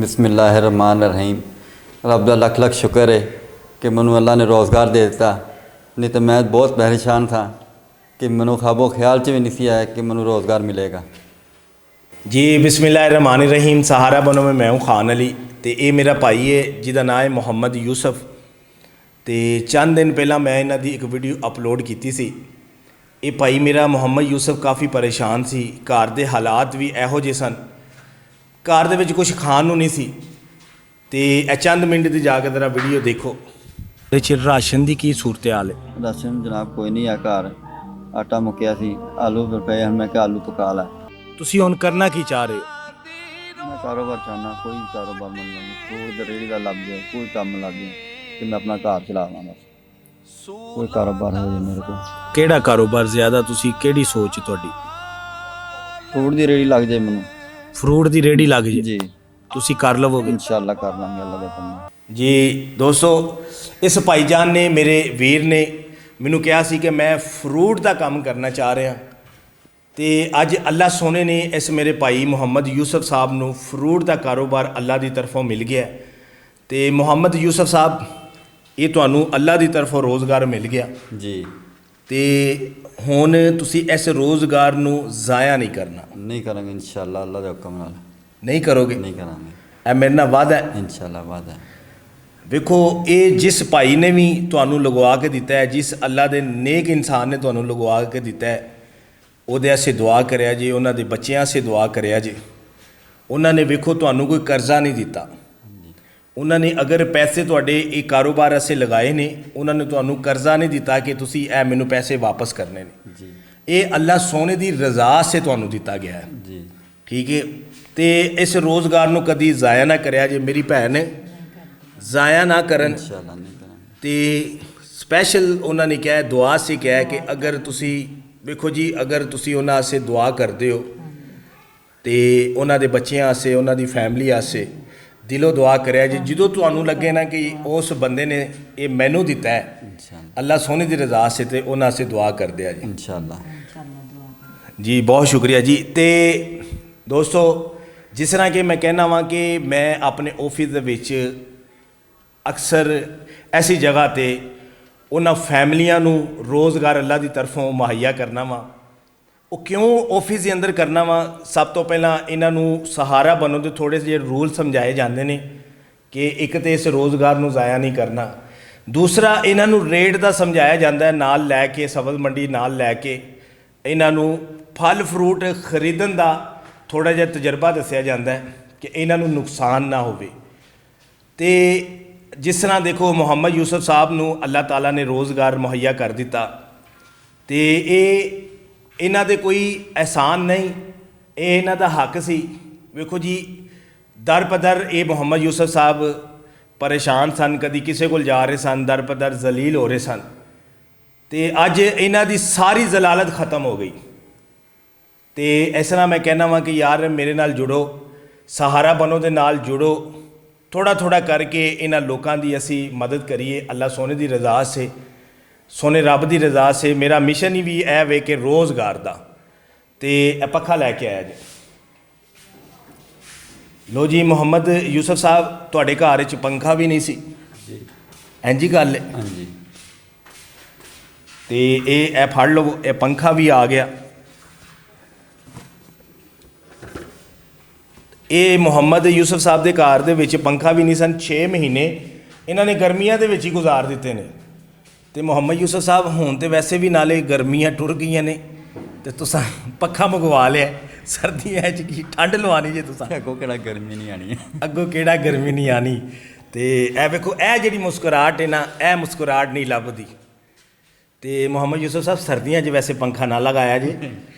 बिस्मिल्लाहिर्रहमानिर्रहीम। रब दा लख लख शुक्र है कि मैनू अल्लाह ने रोज़गार दे दिता, नहीं तो मैं बहुत परेशान था कि मैनू ख्वाबो ख्याल च भी नहीं सी आया कि मैनू रोज़गार मिलेगा। जी बिस्मिल्लाहिर्रहमानिर्रहीम। सहारा बनो में मैं हूँ खान अली तो ये मेरा भाई है जिसका नाम है मुहम्मद यूसुफ। तो चंद दिन पहला मैं इन्हां दी एक वीडियो अपलोड की सी। ये भाई मेरा मुहम्मद यूसुफ काफ़ी परेशान सी, घर के हालात भी इहो जे सन, घर दे विच कुछ खाण नूं नहीं सी। तो चंद मिनट की जाके जरा वीडियो देखो। राशन की की सूरत हाल है? राशन जनाब कोई नहीं है घर, आटा मुक्या सी, आलू पे पे मैं क्या आलू पका ला। तुसीं हुण करना की चाह रहे हो? मैं कारोबार चाहना, कोई कारोबार मिल जाए, फ्रूट रेहड़ी का लग जाए, कोई काम लग जाए कि मैं अपना घर चलावां, बस कोई कारोबार हो जाए मेरे को। केड़ा कारोबार ज़्यादा तुसीं केड़ी सोच तुहाडी? फ्रूट की रेहड़ी लग जाए मैनू। फ्रूट की रेहड़ी लग जाए जी तुसीं कर लवोगे? इंशाअल्लाह कर लांगे अल्लाह दे फज़ल। जी दोस्तों, इस भाईजान ने मेरे वीर ने मैनू कहा सी कि मैं फ्रूट का काम करना चाह रहा। तो अज अल्लाह सोने ने इस मेरे भाई मुहम्मद यूसुफ साहब नू फ्रूट का कारोबार अल्लाह की तरफों मिल गया। तो मुहम्मद यूसुफ साहब, ये तुहानू अल्लाह की तरफों रोज़गार मिल गया जी। तो हुण तुसीं इस रोज़गार नू ज़ाया नहीं करना। नहीं करेंगे इंशाअल्लाह, अल्लाह के हुक्म नाल नहीं करोगे? नहीं करांगे ए मेरे नाल वादा है इंशाअल्लाह, वादा है। वेखो, ये जिस भाई ने भी तुहानू लगवा के दिता है, जिस अल्लाह के नेक इंसान ने तुहानू लगवा के दिता है, ਉਹਦੇ आसे दुआ करिया जे, उन्होंने बच्चों आसे दुआ करिया जे। उन्होंने वेखो तुहानू कोई कर्जा नहीं दिता, उन्होंने अगर पैसे तुहाडे एक कारोबार आसे लगाए ने, उन्होंने तुहानू कर्जा नहीं दिता कि तुसी ए मैनू पैसे वापस करने ने। ये अल्लाह सोने की रज़ा से तुहानू दिता गया है जी। ठीक है। तो इस रोज़गार नू कदी ज़ाया ना करिया जे, मेरी भैन ज़ाया ना करन। इंशाअल्लाह नहीं करांगे। तो स्पैशल उन्होंने कहा, दुआ से कहा कि अगर तुसी वेखो जी, अगर तुसी उन्हां आसे दुआ करते हो तो उन्हां दे बच्चों आसे, उन्हां दी फैमिली आसे दिलों दुआ करिया जी। जो तुहानू लगे ना कि उस बंदे ने ये मैनू दिता है अल्लाह सोने की रज़ा से, तो उन्हां आसे दुआ कर दिया जी इंशाअल्लाह। जी। बहुत शुक्रिया जी। तो दोस्तों, जिस तरह कि मैं कहना वा कि मैं अपने ऑफिस दे विच अक्सर ऐसी जगह ते उन्हां फैमिलियां नू रोज़गार अल्लाह की तरफों मुहैया करना वा। वो क्यों ऑफिस के अंदर करना वा? सब तो पहला इन्हां नू सहारा बनो के थोड़े जे रूल समझाए जाते हैं कि एक तो इस रोज़गार नू ज़ाया नहीं करना, दूसरा इन्हां नू रेट का समझाया जाता है, नाल लैके सब्ज़ मंडी नाल लैके इन्हां नू फल फ्रूट खरीदन का थोड़ा जिहा तजर्बा दस्सिया जाता है कि इन्हां नू नुकसान ना होवे। तो जिस तरह देखो मुहम्मद यूसुफ साहब नू अल्लाह ताला ने रोज़गार मुहैया कर दिता, तो ये इन्हां दे कोई एहसान नहीं, ये इन्हां दा हक सी। वेखो जी, दर पदर ये मुहम्मद यूसुफ साहब परेशान सन, कदी किसी को जा रहे सन, दर पदर जलील हो रहे सन। तो अज इन्हां दी सारी जलालत ख़त्म हो गई। तो इस तरह मैं कहना वा कि यार मेरे नाल जुड़ो, सहारा बनो दे नाल जुड़ो, थोड़ा थोड़ा करके इन्हां लोकां दी असी मदद करिए अल्लाह सोने की रज़ा से, सोने रब की रज़ा से। मेरा मिशन ही भी है वे कि रोज़गार का। तो पक्खा लैके आया जी। लो जी मुहम्मद यूसुफ साहब, तुहाडे घर च पंखा भी नहीं सी, इंज ही गल है। हाँ जी। तो ये फड़ लो, ये पंखा भी आ गया। ये मुहम्मद यूसुफ साहब के घर दे विच पंखा भी नहीं सन। 6 महीने इन्होंने गर्मियां दे विच ही गुजार दिते ने। तो मुहम्मद यूसुफ साहब हुण तो वैसे भी नाले गर्मियां टुर गई ने, तो तुसां पक्खा मंगवा लिया, सर्दियां की ठंड लवानी जे तुसां, अगों केड़ा गर्मी नहीं आनी, अगों केड़ा गर्मी नहीं आनी। तो यह वेखो, यह जिहड़ी मुस्कुराहट है ना, यह मुस्कुराहट नहीं लभदी। तो मुहम्मद यूसुफ साहब सर्दियां च वैसे पंखा ना लगाया जी,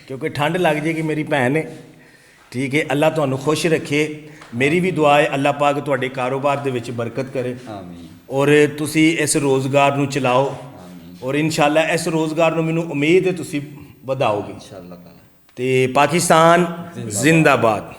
क्योंकि ठंड लग जाएगी मेरी भैन है ठीक है। अल्लाह तुहानू खुश रखे। मेरी भी दुआ है अल्लाह पाक तुहाडे कारोबार दे विच बरकत करे और तुसी इस रोज़गार नू चलाओ और इंशाअल्लाह इस रोज़गार नू मैनू उम्मीद है तुसी वधाओगे इंशाअल्लाह। तो पाकिस्तान जिंदाबाद।